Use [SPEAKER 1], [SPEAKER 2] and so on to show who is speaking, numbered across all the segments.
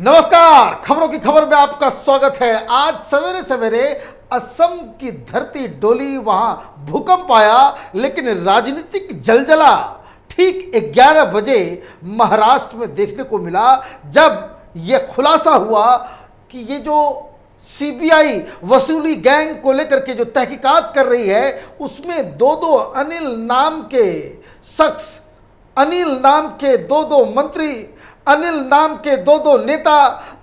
[SPEAKER 1] नमस्कार, खबरों की खबर में आपका स्वागत है। आज सवेरे सवेरे असम की धरती डोली, वहां भूकंप आया, लेकिन राजनीतिक जलजला ठीक 11 बजे महाराष्ट्र में देखने को मिला, जब यह खुलासा हुआ कि ये जो सीबीआई वसूली गैंग को लेकर के जो तहकीकात कर रही है, उसमें दो अनिल नाम के शख्स, अनिल नाम के दो मंत्री, अनिल नाम के दो नेता,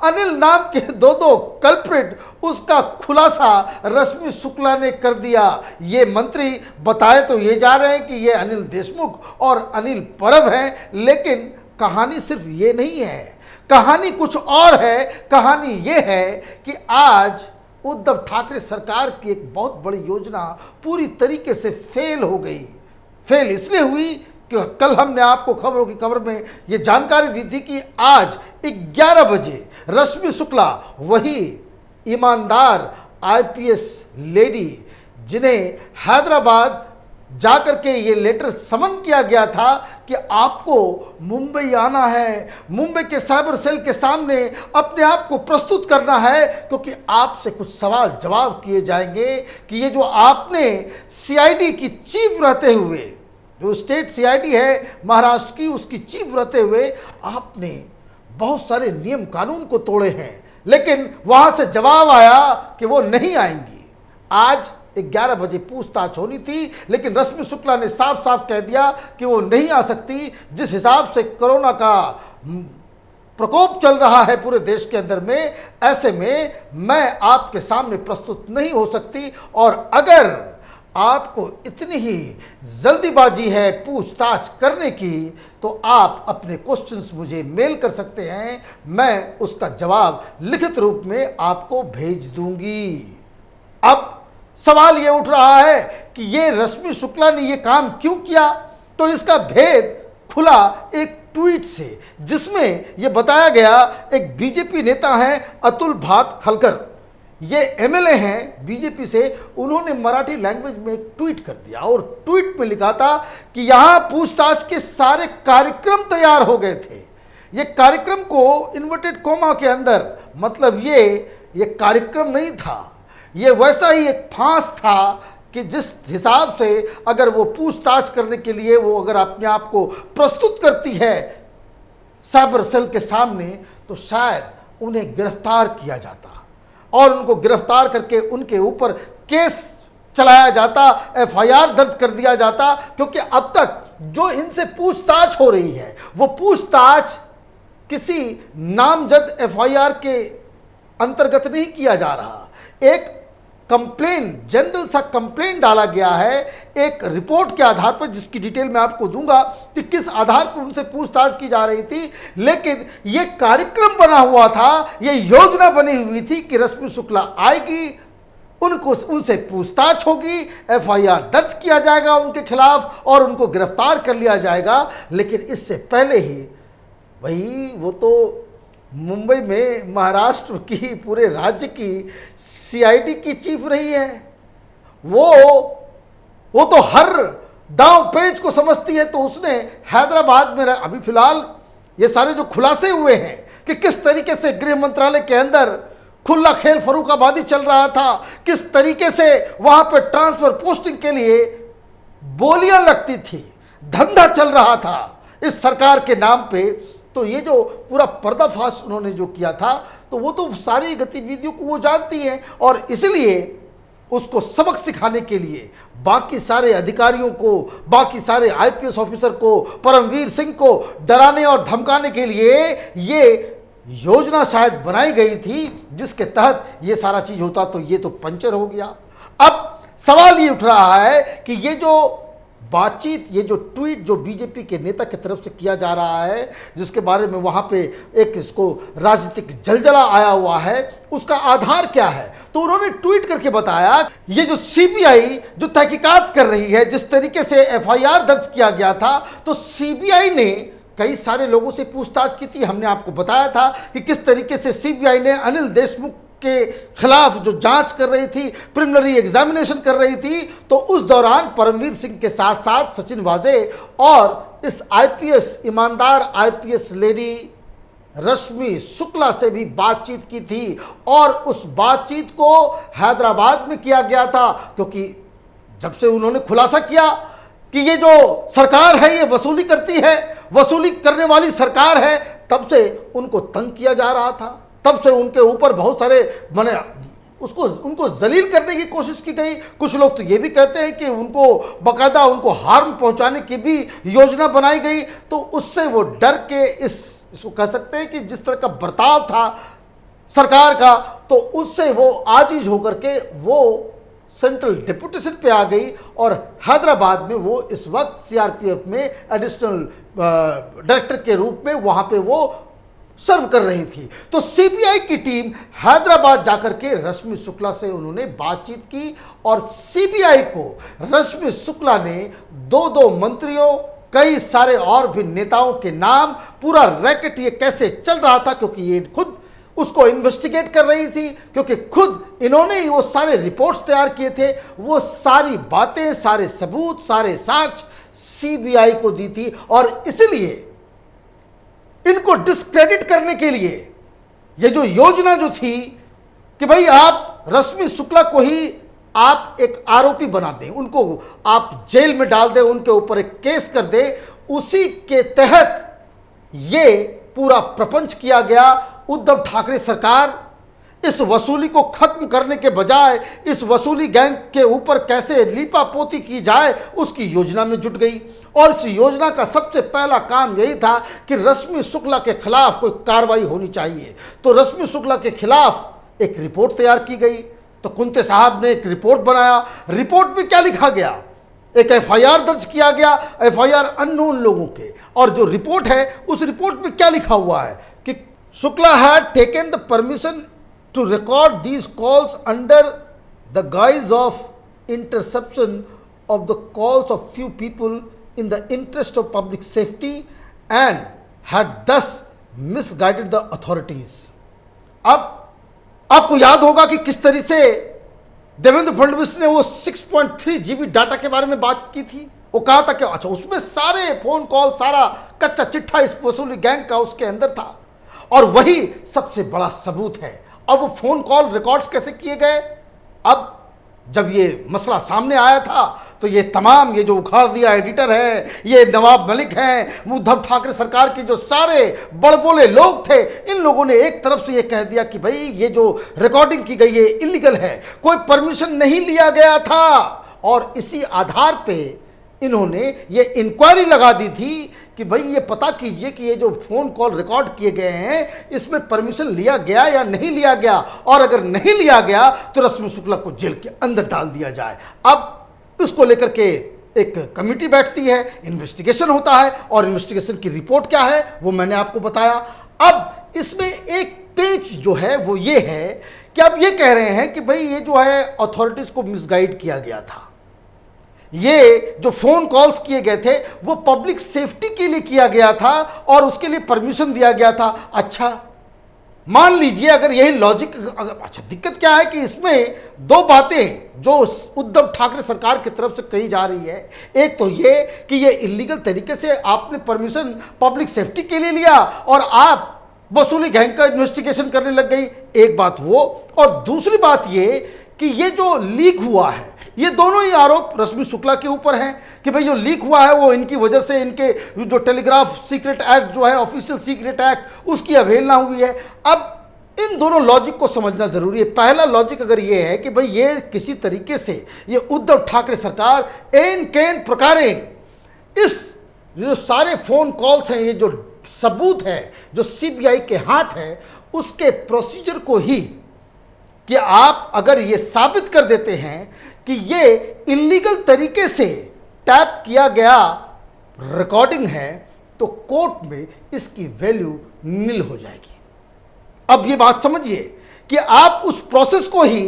[SPEAKER 1] अनिल नाम के दो कल्प्रिट, उसका खुलासा रश्मि शुक्ला ने कर दिया। ये मंत्री बताए तो ये जा रहे हैं कि ये अनिल देशमुख और अनिल परब हैं, लेकिन कहानी सिर्फ ये नहीं है, कहानी कुछ और है। कहानी ये है कि आज उद्धव ठाकरे सरकार की एक बहुत बड़ी योजना पूरी तरीके से फेल हो गई। फेल इसलिए हुई कि कल हमने आपको खबरों की खबर में ये जानकारी दी थी कि आज 11 बजे रश्मि शुक्ला, वही ईमानदार आईपीएस लेडी जिन्हें हैदराबाद जाकर के ये लेटर समन किया गया था कि आपको मुंबई आना है, मुंबई के साइबर सेल के सामने अपने आप को प्रस्तुत करना है, क्योंकि आपसे कुछ सवाल जवाब किए जाएंगे कि ये जो आपने सीआईडी की चीफ रहते हुए, जो स्टेट सीआईडी है महाराष्ट्र की, उसकी चीफ रहते हुए आपने बहुत सारे नियम कानून को तोड़े हैं, लेकिन वहां से जवाब आया कि वो नहीं आएंगी। आज 11 बजे पूछताछ होनी थी, लेकिन रश्मि शुक्ला ने साफ साफ कह दिया कि वो नहीं आ सकती। जिस हिसाब से कोरोना का प्रकोप चल रहा है पूरे देश के अंदर में, ऐसे में मैं आपके सामने प्रस्तुत नहीं हो सकती, और अगर आपको इतनी ही जल्दीबाजी है पूछताछ करने की, तो आप अपने क्वेश्चंस मुझे मेल कर सकते हैं, मैं उसका जवाब लिखित रूप में आपको भेज दूंगी। अब सवाल ये उठ रहा है कि ये रश्मि शुक्ला ने ये काम क्यों किया, तो इसका भेद खुला एक ट्वीट से, जिसमें यह बताया गया, एक बीजेपी नेता हैं अतुल भात खलकर, ये एमएलए हैं बीजेपी से, उन्होंने मराठी लैंग्वेज में एक ट्वीट कर दिया और ट्वीट में लिखा था कि यहाँ पूछताछ के सारे कार्यक्रम तैयार हो गए थे। ये कार्यक्रम को इन्वर्टेड कोमा के अंदर, मतलब ये कार्यक्रम नहीं था, ये वैसा ही एक फांस था कि जिस हिसाब से अगर वो पूछताछ करने के लिए वो अगर अपने आप को प्रस्तुत करती है साइबर सेल के सामने, तो शायद उन्हें गिरफ्तार किया जाता और उनको गिरफ्तार करके उनके ऊपर केस चलाया जाता, एफआईआर दर्ज कर दिया जाता, क्योंकि अब तक जो इनसे पूछताछ हो रही है वो पूछताछ किसी नामजद एफआईआर के अंतर्गत नहीं किया जा रहा। एक कंप्लेन, जनरल सा कंप्लेन डाला गया है एक रिपोर्ट के आधार पर, जिसकी डिटेल मैं आपको दूंगा कि किस आधार पर उनसे पूछताछ की जा रही थी, लेकिन ये कार्यक्रम बना हुआ था, ये योजना बनी हुई थी कि रश्मि शुक्ला आएगी, उनसे पूछताछ होगी, एफआईआर दर्ज किया जाएगा उनके खिलाफ और उनको गिरफ्तार कर लिया जाएगा। लेकिन इससे पहले ही भाई वो तो मुंबई में महाराष्ट्र की, पूरे राज्य की सीआईडी की चीफ रही है, वो तो हर दांव पेच को समझती है। तो उसने हैदराबाद में, अभी फिलहाल ये सारे जो खुलासे हुए हैं कि किस तरीके से गृह मंत्रालय के अंदर खुला खेल फर्रुखाबादी चल रहा था, किस तरीके से वहां पर ट्रांसफर पोस्टिंग के लिए बोलियां लगती थी, धंधा चल रहा था इस सरकार के नाम पे, तो ये जो पूरा पर्दाफाश उन्होंने जो किया था, तो वो तो सारी गतिविधियों को वो जानती हैं, और इसलिए उसको सबक सिखाने के लिए बाकी सारे अधिकारियों को, बाकी सारे आईपीएस ऑफिसर को, परमवीर सिंह को डराने और धमकाने के लिए ये योजना शायद बनाई गई थी, जिसके तहत ये सारा चीज होता तो ये तो पंचर हो गया। अब सवाल ये उठ रहा है कि ये जो बातचीत, ये जो ट्वीट जो बीजेपी के नेता की तरफ से किया जा रहा है, जिसके बारे में वहाँ पे एक इसको राजनीतिक जलजला आया हुआ है, उसका आधार क्या है, तो उन्होंने ट्वीट करके बताया, ये जो सीबीआई जो तहकीकात कर रही है, जिस तरीके से एफआईआर दर्ज किया गया था, तो सीबीआई ने कई सारे लोगों से पूछताछ की थी। हमने आपको बताया था कि किस तरीके से सीबीआई ने अनिल देशमुख के खिलाफ जो जांच कर रही थी, प्रिलिमिनरी एग्जामिनेशन कर रही थी, तो उस दौरान परमवीर सिंह के साथ साथ सचिन वाजे और इस आईपीएस, ईमानदार आईपीएस लेडी रश्मि शुक्ला से भी बातचीत की थी और उस बातचीत को हैदराबाद में किया गया था, क्योंकि जब से उन्होंने खुलासा किया कि ये जो सरकार है ये वसूली करती है, वसूली करने वाली सरकार है, तब से उनको तंग किया जा रहा था, तब से उनके ऊपर बहुत सारे उनको जलील करने की कोशिश की गई। कुछ लोग तो ये भी कहते हैं कि उनको बाकायदा उनको हार्म पहुंचाने की भी योजना बनाई गई। तो उससे वो डर के इसको कह सकते हैं कि जिस तरह का बर्ताव था सरकार का, तो उससे वो आजिज होकर के वो सेंट्रल डिप्यूटेशन पे आ गई और हैदराबाद में वो इस वक्त सीआरपीएफ में एडिशनल डायरेक्टर के रूप में वहाँ पे वो सर्व कर रही थी। तो सीबीआई की टीम हैदराबाद जाकर के रश्मि शुक्ला से उन्होंने बातचीत की और सीबीआई को रश्मि शुक्ला ने दो मंत्रियों, कई सारे और भी नेताओं के नाम, पूरा रैकेट ये कैसे चल रहा था, क्योंकि ये खुद उसको इन्वेस्टिगेट कर रही थी, क्योंकि खुद इन्होंने ही वो सारे रिपोर्ट्स तैयार किए थे, वो सारी बातें, सारे सबूत, सारे साक्ष्य सीबीआई को दी थी। और इसलिए इनको डिस्क्रेडिट करने के लिए ये जो योजना जो थी कि भाई आप रश्मि शुक्ला को ही आप एक आरोपी बना दें, उनको आप जेल में डाल दें, उनके ऊपर एक केस कर दें, उसी के तहत ये पूरा प्रपंच किया गया। उद्धव ठाकरे सरकार इस वसूली को खत्म करने के बजाय इस वसूली गैंग के ऊपर कैसे लीपापोती की जाए उसकी योजना में जुट गई। और इस योजना का सबसे पहला काम यही था कि रश्मि शुक्ला के खिलाफ कोई कार्रवाई होनी चाहिए। तो रश्मि शुक्ला के खिलाफ एक रिपोर्ट तैयार की गई। तो कुंते साहब ने एक रिपोर्ट बनाया। रिपोर्ट में क्या लिखा गया? एक एफआईआर दर्ज किया गया, एफआईआर अननोन लोगों के। और जो रिपोर्ट है उस रिपोर्ट में क्या लिखा हुआ है कि Shukla had taken the permission to record these calls under the guise of interception of the calls of few people in the interest of public safety and had thus misguided the authorities। अब आपको याद होगा कि किस तरह से देवेंद्र फडणवीस ने वो 6.3 GB डाटा के बारे में बात की थी। वो कहा था कि अच्छा उसमें सारे फोन कॉल, सारा कच्चा चिट्ठा इस वसूली गैंग का उसके अंदर था और वही सबसे बड़ा सबूत है। अब वो फोन कॉल रिकॉर्ड्स कैसे किए गए? अब जब ये मसला सामने आया था तो ये तमाम ये जो उखाड़ दिया एडिटर है, ये नवाब मलिक हैं, उद्धव ठाकरे सरकार के जो सारे बड़बोले लोग थे, इन लोगों ने एक तरफ से ये कह दिया कि भाई ये जो रिकॉर्डिंग की गई है इलीगल है, कोई परमिशन नहीं लिया गया था। और इसी आधार पे इन्होंने ये इंक्वायरी लगा दी थी कि भाई ये पता कीजिए कि ये जो फोन कॉल रिकॉर्ड किए गए हैं इसमें परमिशन लिया गया या नहीं लिया गया, और अगर नहीं लिया गया तो रश्मि शुक्ला को जेल के अंदर डाल दिया जाए। अब इसको लेकर के एक कमेटी बैठती है, इन्वेस्टिगेशन होता है और इन्वेस्टिगेशन की रिपोर्ट क्या है वो मैंने आपको बताया। अब इसमें एक पेच जो है वो ये है कि अब ये कह रहे हैं कि भाई ये जो है अथॉरिटीज को मिसगाइड किया गया था, ये जो फोन कॉल्स किए गए थे वो पब्लिक सेफ्टी के लिए किया गया था और उसके लिए परमिशन दिया गया था। अच्छा मान लीजिए अगर यही लॉजिक, अच्छा दिक्कत क्या है कि इसमें दो बातें जो उद्धव ठाकरे सरकार की तरफ से कही जा रही है, एक तो ये कि ये इलीगल तरीके से आपने परमिशन पब्लिक सेफ्टी के लिए लिया और आप वसूली गैंग का इन्वेस्टिगेशन करने लग गई, एक बात वो। और दूसरी बात ये कि ये जो लीक हुआ है, ये दोनों ही आरोप रश्मि शुक्ला के ऊपर हैं कि भाई जो लीक हुआ है वो इनकी वजह से, इनके जो टेलीग्राफ सीक्रेट एक्ट जो है ऑफिशियल सीक्रेट एक्ट उसकी अवहेलना हुई है। अब इन दोनों लॉजिक को समझना जरूरी है। पहला लॉजिक अगर ये है कि भाई ये किसी तरीके से ये उद्धव ठाकरे सरकार एन केन प्रकारेण इस जो सारे फोन कॉल्स हैं, ये जो सबूत है जो सीबीआई के हाथ है, उसके प्रोसीजर को ही कि आप अगर ये साबित कर देते हैं कि ये इलीगल तरीके से टैप किया गया रिकॉर्डिंग है तो कोर्ट में इसकी वैल्यू नील हो जाएगी। अब ये बात समझिए कि आप उस प्रोसेस को ही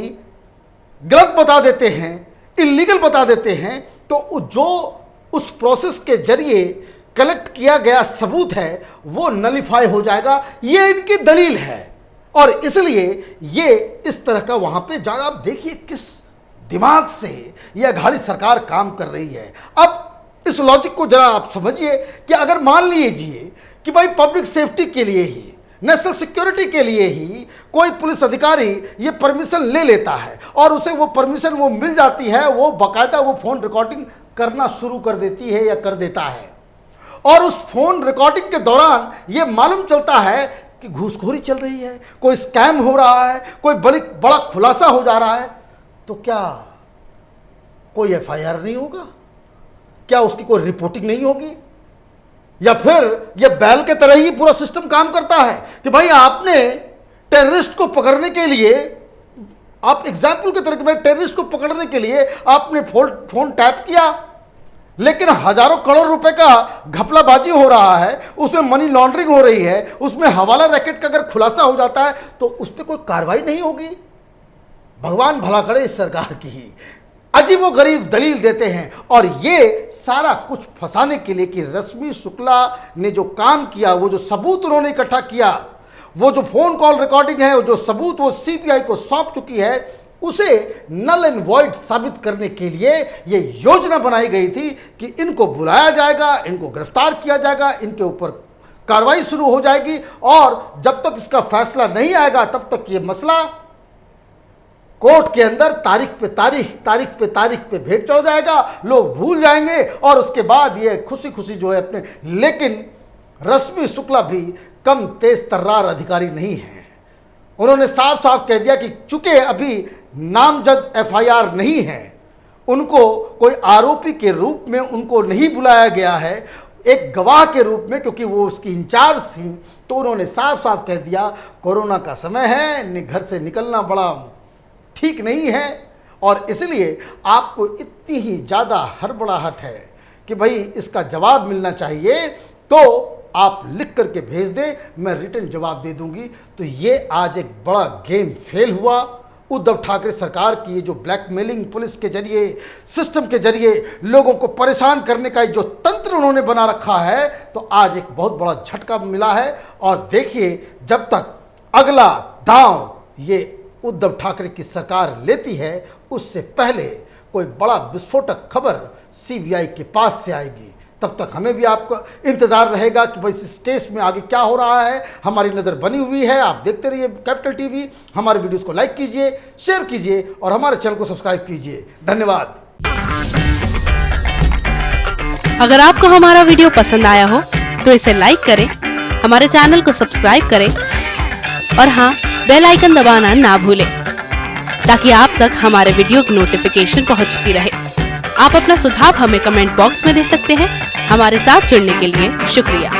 [SPEAKER 1] गलत बता देते हैं, इलीगल बता देते हैं, तो जो उस प्रोसेस के जरिए कलेक्ट किया गया सबूत है वो नलिफाई हो जाएगा। ये इनकी दलील है और इसलिए ये इस तरह का वहां पे जा, आप देखिए किस दिमाग से ये अघाड़ी सरकार काम कर रही है। अब इस लॉजिक को जरा आप समझिए कि अगर मान लीजिए कि भाई पब्लिक सेफ्टी के लिए ही नेशनल सिक्योरिटी के लिए ही कोई पुलिस अधिकारी ये परमिशन ले लेता है और उसे वो परमिशन वो मिल जाती है, वो बाकायदा वो फ़ोन रिकॉर्डिंग करना शुरू कर देती है या कर देता है। और उस फ़ोन रिकॉर्डिंग के दौरान ये मालूम चलता है कि घूसखोरी चल रही है, कोई स्कैम हो रहा है, कोई बड़ा खुलासा हो जा रहा है। तो क्या कोई एफआईआर नहीं होगा? क्या उसकी कोई रिपोर्टिंग नहीं होगी? या फिर यह बैल के तरह ही पूरा सिस्टम काम करता है कि भाई आपने टेररिस्ट को पकड़ने के लिए, आप एग्जाम्पल के तरह कि भाई टेररिस्ट को पकड़ने के लिए आपने फोन टैप किया, लेकिन हजारों करोड़ रुपए का घपलाबाजी हो रहा है, उसमें मनी लॉन्ड्रिंग हो रही है, उसमें हवाला रैकेट का अगर खुलासा हो जाता है तो उस पर कोई कार्रवाई नहीं होगी। भगवान भला करे इस सरकार की ही अजीबोगरीब दलील देते हैं। और ये सारा कुछ फंसाने के लिए कि रश्मि शुक्ला ने जो काम किया, वो जो सबूत उन्होंने इकट्ठा किया, वो जो फोन कॉल रिकॉर्डिंग है, वो जो सबूत वो सीबीआई को सौंप चुकी है, उसे नल एंड वॉइड साबित करने के लिए ये योजना बनाई गई थी कि इनको बुलाया जाएगा, इनको गिरफ्तार किया जाएगा, इनके ऊपर कार्रवाई शुरू हो जाएगी और जब तक इसका फैसला नहीं आएगा तब तक ये मसला कोर्ट के अंदर तारीख पे तारीख पे भेंट चढ़ जाएगा, लोग भूल जाएंगे और उसके बाद ये खुशी खुशी जो है अपने। लेकिन रश्मि शुक्ला भी कम तेज तर्रार अधिकारी नहीं है। उन्होंने साफ साफ कह दिया कि चूंकि अभी नामजद एफआईआर नहीं है, उनको कोई आरोपी के रूप में उनको नहीं बुलाया गया है, एक गवाह के रूप में, क्योंकि वो उसकी इंचार्ज थी, तो उन्होंने साफ साफ कह दिया कोरोना का समय है, घर से निकलना बड़ा ठीक नहीं है और इसलिए आपको इतनी ही ज़्यादा हड़बड़ाहट है कि भाई इसका जवाब मिलना चाहिए, तो आप लिख करके भेज दें, मैं रिटर्न जवाब दे दूंगी। तो ये आज एक बड़ा गेम फेल हुआ। उद्धव ठाकरे सरकार की ये जो ब्लैकमेलिंग पुलिस के जरिए, सिस्टम के जरिए लोगों को परेशान करने का जो तंत्र उन्होंने बना रखा है, तो आज एक बहुत बड़ा झटका मिला है। और देखिए, जब तक अगला दांव ये उद्धव ठाकरे की सरकार लेती है, उससे पहले कोई बड़ा विस्फोटक खबर सीबीआई के पास से आएगी। तब तक हमें भी आपका इंतज़ार रहेगा कि भाई इस केस में आगे क्या हो रहा है। हमारी नज़र बनी हुई है, आप देखते रहिए कैपिटल टीवी। हमारे वीडियोस को लाइक कीजिए, शेयर कीजिए और हमारे चैनल को सब्सक्राइब कीजिए। धन्यवाद।
[SPEAKER 2] अगर आपको हमारा वीडियो पसंद आया हो तो इसे लाइक करें, हमारे चैनल को सब्सक्राइब करें और हाँ, बेल आइकन दबाना ना भूलें ताकि आप तक हमारे वीडियो की नोटिफिकेशन पहुंचती रहे। आप अपना सुझाव हमें कमेंट बॉक्स में दे सकते हैं। हमारे साथ जुड़ने के लिए शुक्रिया।